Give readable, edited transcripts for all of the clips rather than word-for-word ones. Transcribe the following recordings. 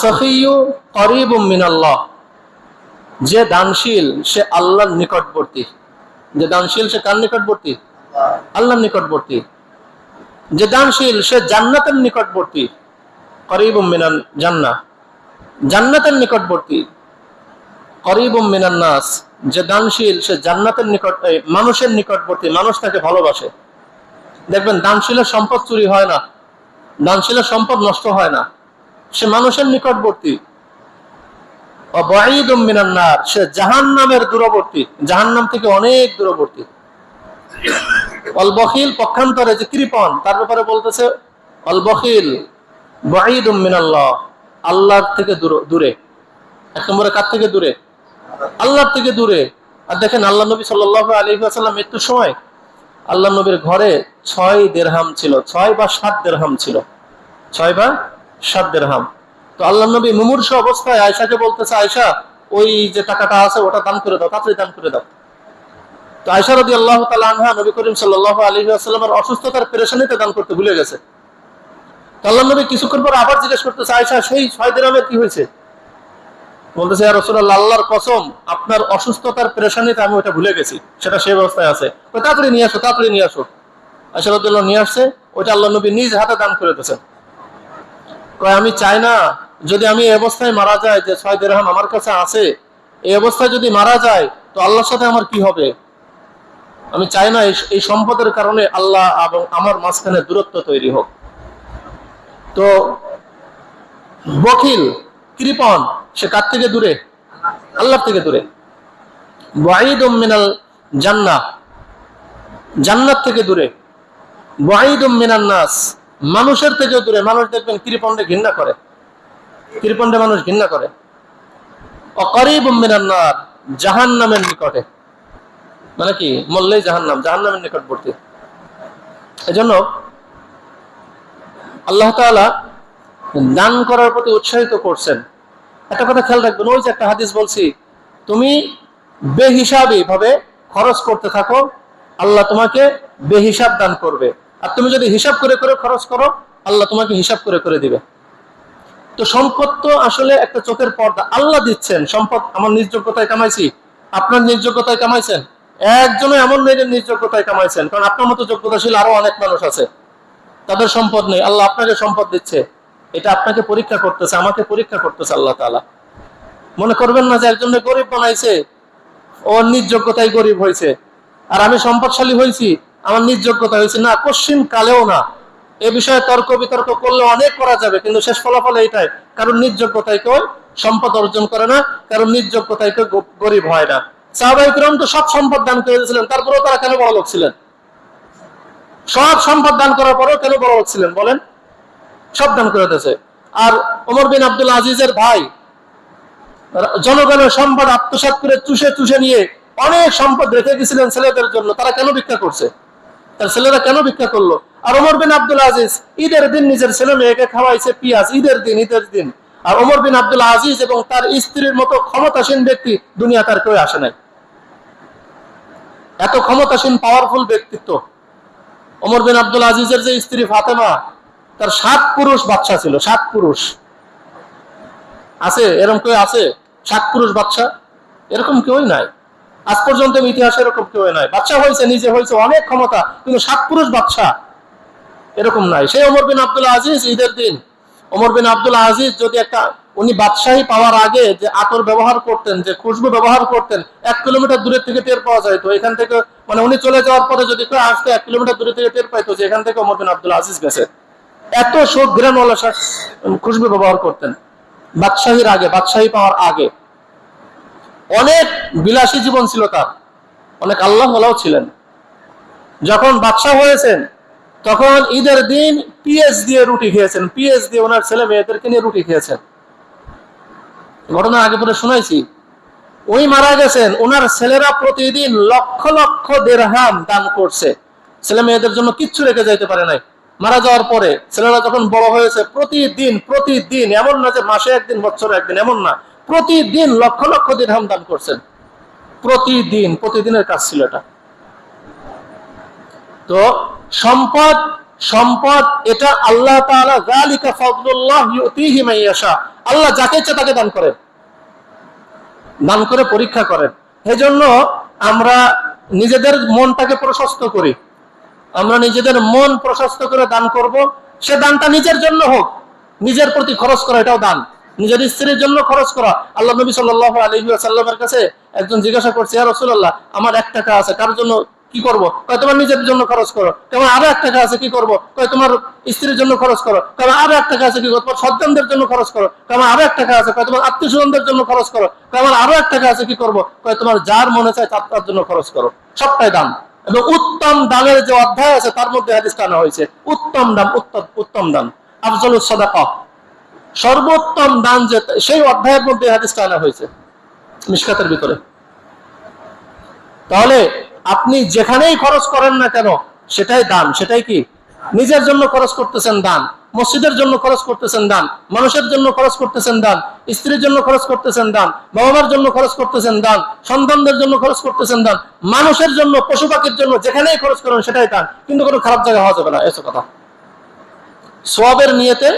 আস-সাখিয়্যু করিবুম মিনাল্লাহ, যে দানশীল সে আল্লাহর নিকটবর্তী। যে দানশীল সে কার নিকটবর্তী? আল্লাহর নিকটবর্তী। যে দানশীল সে জান্নাতের নিকটবর্তী। করিবুম মিনাল জান্নাহ, জান্নাতের নিকটবর্তী। করিবুম মিনান নাস, যে দানশীল সে জান্নাতের নিকট, মানুষের নিকটবর্তী, মানুষ তাকে ভালোবাসে। দেখবেন দানশীলের সম্পদ চুরি হয় না, দানশীলের সম্পদ নষ্ট হয় না, সে মানুষের নিকটবর্তী। ওয়াবাঈদুম মিনান নার, সে জাহান্নামের দূরবর্তী, জাহান্নাম থেকে অনেক দূরবর্তী। অল বখিল পক্ষান্তরে যে কৃপণ, তার ব্যাপারে বলতেছে অল বখিল বাঈদুম মিনাল্লাহ, আল্লাহর থেকে দূরে। এক নম্বরে কার থেকে দূরে? আল্লাহর থেকে দূরে। আর দেখেন আল্লাহ নবী সাল্লাল্লাহু আলাইহি ওয়াসাল্লাম মৃত্যুর সময় আল্লাহ নবীর ঘরে 6 দিরহাম ছিল, 6 বা 7 দিরহাম ছিল, 6 বা 7 দিরহাম। তো আল্লাহ নবী মুমূর্ষ অবস্থায় আয়েশাকে বলতেছে, আয়েশা ওই যে টাকাটা আছে ওটা দান করে দাও, তাড়াতাড়ি দান করে দাও। তো আয়েশা রাদিয়াল্লাহু তাআলা আনহা নবী করিম সাল্লাল্লাহু আলাইহি ওয়াসাল্লামের অসুস্থতার পেরেশানিতে দান করতে ভুলে গেছে। তো আল্লাহ নবী কিছুক্ষণ পর আবার জিজ্ঞেস করতেছে, আয়েশা সেই 6 দিরহামের কি হয়েছে? বলতেছে, ইয়া রাসূলুল্লাহ, আল্লাহর কসম আপনার অসুস্থতার পেরেশানিতে আমি ওটা ভুলে গেছি, সেটা সেই অবস্থায় আছে, তাড়াতাড়ি নিয়ে আসো, তাড়াতাড়ি নিয়ে আসো। আয়েশা রাদিয়াল্লাহু নিয়ে আসছে, ওটা আল্লাহ নবী নিজ হাতে দান করে দিয়েছেন। কয় আমি চাই না যদি আমি এই অবস্থায় মারা যায়, যে 6 দিরহাম আমার কাছে আছে, এই অবস্থায় যদি মারা যায় তো আল্লাহর সাথে আমার কি হবে? আমি চাই না এই সম্পদের কারণে আল্লাহ এবং আমার মাঝখানে দূরত্ব তৈরি হোক। তো বখিল কৃপণ সে কার থেকে দূরে? আল্লাহর থেকে দূরে। বাঈদুম মিনাল জান্নাহ, জান্নাত থেকে দূরে। বাঈদুম মিনান নাস, মানুষের থেকে দূরে। মানুষ দেখবেন কৃপণে ঘৃণা করে, কৃপণে মানুষ ঘৃণা করে। অকরিবুম মিনান নার, জাহান্নামের নিকটে, মানে কি মরলেই জাহান্নাম, জাহান্নামের নিকটবর্তী। এজন্য আল্লাহ তাআলা দান করার প্রতি উৎসাহিত করছেন। একটা কথা খেয়াল রাখবেন, ওই যে একটা হাদিস বলছি, তুমি বেহিসাবি ভাবে খরচ করতে থাকো, আল্লাহ তোমাকে বেহিসাব দান করবে। আর তুমি যদি হিসাব করে করে খরচ করো, আল্লাহ তোমাকে হিসাব করে করে দিবে। তো সম্পদ তো আসলে একটা চোখের পর্দা, আল্লাহ দিচ্ছেন সম্পদ। আমার নিজ যোগ্যতায় কামাইছি, আপনার নিজ যোগ্যতায় কামাইছেন, একজনে এমন নেই যে নিজ যোগ্যতায় কামাইছেন, কারণ আপনার মতো যোগ্যতাশীল আরো অনেক মানুষ আছে, তাদের সম্পদ নেই, আল্লাহ আপনাকে সম্পদ দিচ্ছে। এটা আপনাকে পরীক্ষা করতেছে, আমাকে পরীক্ষা করতেছে আল্লাহ তাআলা। মনে করবেন না যে একজনে গরিব বানাইছে, ওর নিজ যোগ্যতায় গরিব হয়েছে, আর আমি সম্পদশালী হয়েছি আমার নিজ যোগ্যতা হয়েছে। না, কোশ্চিন কালেও না। এ বিষয়ে তর্ক বিতর্ক করলে অনেক করা যাবে, কিন্তু শেষ ফলাফল এইটাই, কারণ নিজ যোগ্যতায় কেউ সম্পদ অর্জন করে না, কারণ নিজ যোগ্যতায় কেউ গরিব হয় না। সাহাবায়ে কিরাম তো সব সম্পদ দান করে দিয়েছিলেন, তারপরেও তারা কেন বড় লোক ছিলেন? সব সম্পদ দান করার পরেও কেন বড় লোক ছিলেন বলেন? সব দান করে দিয়েছে। আর ওমর বিন আব্দুল আজিজের ভাই জনগণের সম্পদ আত্মসাৎ করে চুষে চুষে নিয়ে অনেক সম্পদ রেখে গেছিলেন ছেলেদের জন্য, তারা কেন ভিক্ষা করছে? তার ছেলেরা কেন ভিক্ষা করলো? আর ওমর বিন আব্দুল আজিজ ঈদের দিন নিজের ছেলে মেয়েকে খাওয়াইছে পিয়াজ, ঈদের দিন। আর ওমর বিন আব্দুল আজিজ এবং তার স্ত্রীর মতো ক্ষমতাসীন ব্যক্তি দুনিয়া তার কেউ আসে নাই। এত ক্ষমতাসীন পাওয়ারফুল ব্যক্তিত্ব। ওমর বিন আব্দুল আজিজের যে স্ত্রী ফাতেমা, তার 7 পুরুষ বাচ্চা ছিল। 7 পুরুষ আছে, এরকম কেউ আছে? 7 পুরুষ বাচ্চা, এরকম কেউই নাই আজ পর্যন্ত ইতিহাসে, এরকম কেউ নাই। বাচ্চা হয়েছে, নিজে হয়েছে, অনেক ক্ষমতা, কিন্তু 7 পুরুষ বাচ্চা এরকম নাই। সেই ওমর বিন আব্দুল আজিজ ঈদের দিন, ওমর বিন আব্দুল আজিজ যদি একটা, উনি বাদশাহী পাওয়ার আগে যে আতর ব্যবহার করতেন, যে খুশবু ব্যবহার করতেন, 1 কিলোমিটার দূরে থেকে টের পাওয়া যায়। তো এখান থেকে, মানে উনি চলে যাওয়ার পরে যদি কেউ আসতো 1 কিলোমিটার দূরে থেকে টের পাইতো যে এখান থেকে ওমর বিন আব্দুল আজিজ গেছে। এত সুঘ্রাণওয়ালা খুশবু ব্যবহার করতেন বাদশাহীর আগে, বাদশাহী পাওয়ার আগে। অনেক বিলাসী জীবন ছিল তার, অনেক আল্লাহ ওয়ালাও ছিলেন। যখন বাদশাহ হয়েছেন তখন ঈদের দিন পিএস দিয়ে রুটি খেয়েছেন, পিএস দিয়ে ওনার ছেলে মেয়েদেরকে নিয়ে রুটি খেয়েছেন। ঘটনা আগে পরে শোনাইছি। ওই মারা গেছেন, ওনার ছেলেরা প্রতিদিন লক্ষ লক্ষ দিরহাম দান করছে, ছেলে মেয়েদের জন্য কিচ্ছু রেখে যাইতে পারে নাই। মারা যাওয়ার পরে ছেলেরা যখন বড় হয়েছে, প্রতিদিন, এমন না যে মাসে একদিন, বছরে একদিন, এমন না, প্রতিদিন লক্ষ লক্ষ দিরহাম দান করছেন। প্রতিদিনের কাজ ছিল এটা। তো সম্পদ এটা আল্লাহ তাআলা, যালিকা ফাদলুল্লাহ ইউতিহি মান ইয়াশা, আল্লাহ যাকে ইচ্ছা তাকে দান করেন, দান করে পরীক্ষা করেন। এজন্য আমরা নিজেদের মনটাকে প্রশস্ত করি, আমরা নিজেদের মন প্রশস্ত করে দান করব। সে দানটা নিজের জন্য হোক, নিজের প্রতি খরচ করা এটাও দান, নিজের স্ত্রীর জন্য খরচ করা। আল্লাহ নবী সাল্লাল্লাহু আলাইহি ওয়াসাল্লামের কাছে একজন জিজ্ঞাসা করছে, ইয়া রাসূলুল্লাহ, আমার 1 টাকা আছে, কার জন্য কি করব? কয় তোমার নিজের জন্য খরচ করো। তোমার আরো 1 টাকা আছে, কি করব? কয় তোমার স্ত্রীর জন্য খরচ করো। তোমার আরো 1 টাকা আছে, কি করো? তোমার সন্তানদের জন্য খরচ করো। তোমার আরো 1 টাকা আছে, কয় তোমার আত্মীয় স্বজনদের জন্য খরচ করো। তোমার আরো 1 টাকা আছে, কি করব? কয় তোমার যার মনে চায় তার জন্য খরচ করো। সবটাই দান। এবং উত্তম দানের যে অধ্যায় আছে তার মধ্যে হাদিসটা আনা হয়েছে, উত্তম দান, উত্তম দান, আফজলুস সাদাকা, সর্বোত্তম দান, যে সেই অধ্যায়ের মধ্যে হাদিসটা আনা হয়েছে মিশকাতের ভিতরে। তাহলে আপনি যেখানেই খরচ করেন না কেন সেটাই দান, সেটাই কি? নিজের জন্য খরচ করতেছেন দান, মসজিদের জন্য খরচ করতেছেন দান, মানুষের জন্য খরচ করতেছেন দান, স্ত্রীর জন্য খরচ করতেছেন দান, বাবা মার জন্য খরচ করতেছেন দান, সন্তানদের জন্য খরচ করতেছেন দান, মানুষের জন্য, পশু পাখির জন্য, যেখানেই খরচ করেন সেটাই দান। কিন্তু কোনো খারাপ জায়গা হওয়া যাবে না, এসব কথা। সওয়াবের নিয়তে,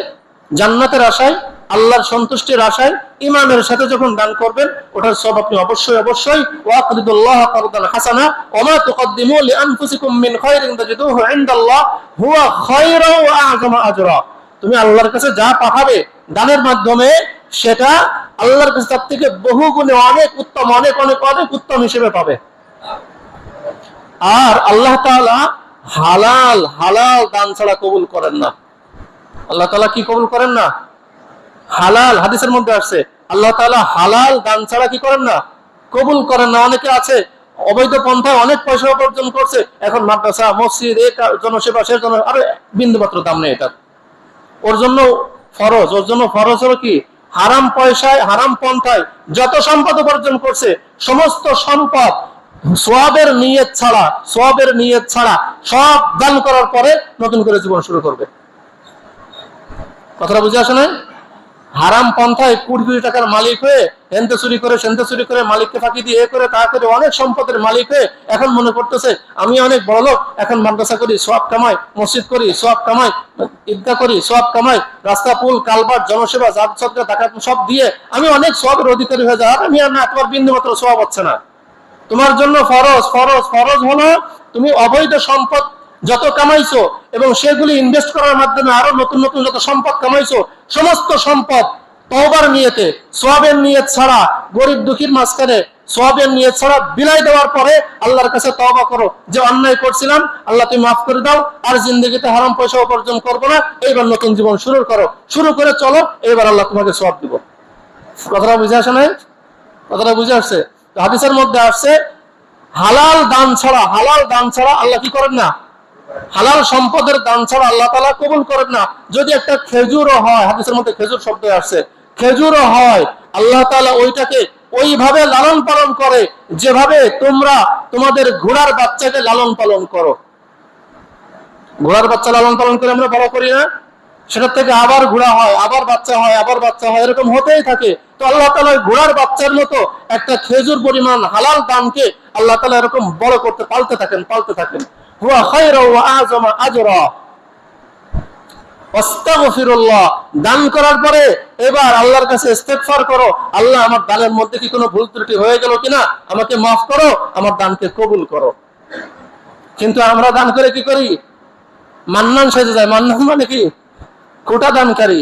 জান্নাতের আশায়, আল্লাহর সন্তুষ্টির আশায়, ঈমানের সাথে যখন দান করবেন, ওটার সওয়াব আপনি অবশ্যই ওয়াকরিদুল্লাহ কারদান হাসানা ওয়া মা তুকদ্দিমু লিআনফুসিকুম মিন খায়রিন তাজিদুহু ইনদাল্লাহ হুয়া খায়রাও ওয়া আ'যামা আজরা। তুমি আল্লাহর কাছে যা পাঠাবে দানের মাধ্যমে, সেটা আল্লাহর কাছে তার থেকে বহু গুণে অনেক উত্তম, অনেক অনেক অনেক উত্তম হিসেবে পাবে। আর আল্লাহ তাআলা হালাল হালাল দান ছাড়া কবুল করেন না। আল্লাহ তাআলা কি কবুল করেন না? হালাল। হাদিসের মধ্যে আসছে আল্লাহ তাআলা হালাল দান ছাড়া কি করেন না? কবুল করেন না। অনেকে আছে অবৈধ পন্থায় অনেক পয়সা উপার্জন করছে, এখন মাদ্রাসা, মসজিদ, এই জনসেবা, সে জন, আরে বিন্দুমাত্র দাম নেই এটা। ওর জন্য ফরজ হলো কি? হারাম পয়সায়, হারাম পন্থায় যত সম্পদ উপার্জন করছে, সমস্ত সম্পদ সওয়াবের নিয়ত ছাড়া সব দান করার পরে নতুন করে জীবন শুরু করবে। কথাটা বুঝে আসে না? হারাম পন্থায় কোটি কোটি টাকার মালিক হয়ে হেনতে চুরি করে, সেনতে চুরি করে, মালিককে ফাঁকি দিয়ে এ করে তা করে অনেক সম্পদের মালিক হয়ে এখন মনে করতেছে আমি অনেক বড় লোক, এখন মাদ্রাসা করি, সওয়াব কামাই, মসজিদ করি, সওয়াব কামাই, ঈদগাহ করি, সওয়াব কামাই, রাস্তা, পুল, কালভার্ট, জনসেবা, জাত সদকা, টাকা সব দিয়ে আমি অনেক সওয়াবের অধিকারী হয়ে যাই। আর আমি আর না, তোমার বিন্দুমাত্র সওয়াব হচ্ছে না। তোমার জন্য ফরজ হলো তুমি অবৈধ সম্পদ যত কামাইছো এবং সেগুলি ইনভেস্ট করার মাধ্যমে আরো নতুন নতুন যত সম্পদ কামাইছো, সমস্ত সম্পদ তওবার নিয়তে, সওয়াবের নিয়ত ছাড়া, গরিব দুঃখীর মাঝখানে সওয়াবের নিয়ত ছাড়া বিলাই দেওয়ার পরে আল্লাহর কাছে তওবা করো যে অন্যায় করছিলাম, আল্লাহ তুমি মাফ করে দাও, আর জিন্দেগিতে হারাম পয়সা উপার্জন করবো না, এইবার নতুন জীবন শুরু করে চলো, এইবার আল্লাহ তোমাকে সওয়াব দিব। কথাটা বুঝে আসে নাই? কথাটা বুঝে আসছে? হাদিসের মধ্যে আসছে হালাল দান ছাড়া আল্লাহ কি করেন না? হালাল সম্পদের দান ছাড়া আল্লাহ তাআলা কবুল করেন না। যদি একটা খেজুরও হয়, হাদিসের মধ্যে খেজুর শব্দ আসছে, খেজুরও হয়, আল্লাহ তাআলা ওইটাকে ওইভাবে লালন পালন করে যেভাবে তোমরা তোমাদের ঘোড়ার বাচ্চাকে লালন পালন করো। ঘোড়ার বাচ্চা লালন পালন করে আমরা বড় করি না? সেটার থেকে আবার ঘোড়া হয়, আবার বাচ্চা হয়, আবার বাচ্চা হয়, এরকম হতেই থাকে। তো আল্লাহ তাআলা ঘোড়ার বাচ্চার মতো একটা খেজুর পরিমাণ হালাল দানকে আল্লাহ তাআলা এরকম বড় করতে পালতে থাকেন। হুয়া খায়রা ওয়া আ'যামা আজরা। আস্তাগফিরুল্লাহ। দান করার পরে এবার আল্লাহর কাছে ইস্তেগফার করো, আল্লাহ আমার দানের মধ্যে কি কোনো ভুল ত্রুটি হয়ে গেল কিনা, আমাকে মাফ করো, আমার দানকে কবুল করো। কিন্তু আমরা দান করে কি করি? মান্নান সেজে যায়। মান্নান মানে কি? খোটা দানকারী।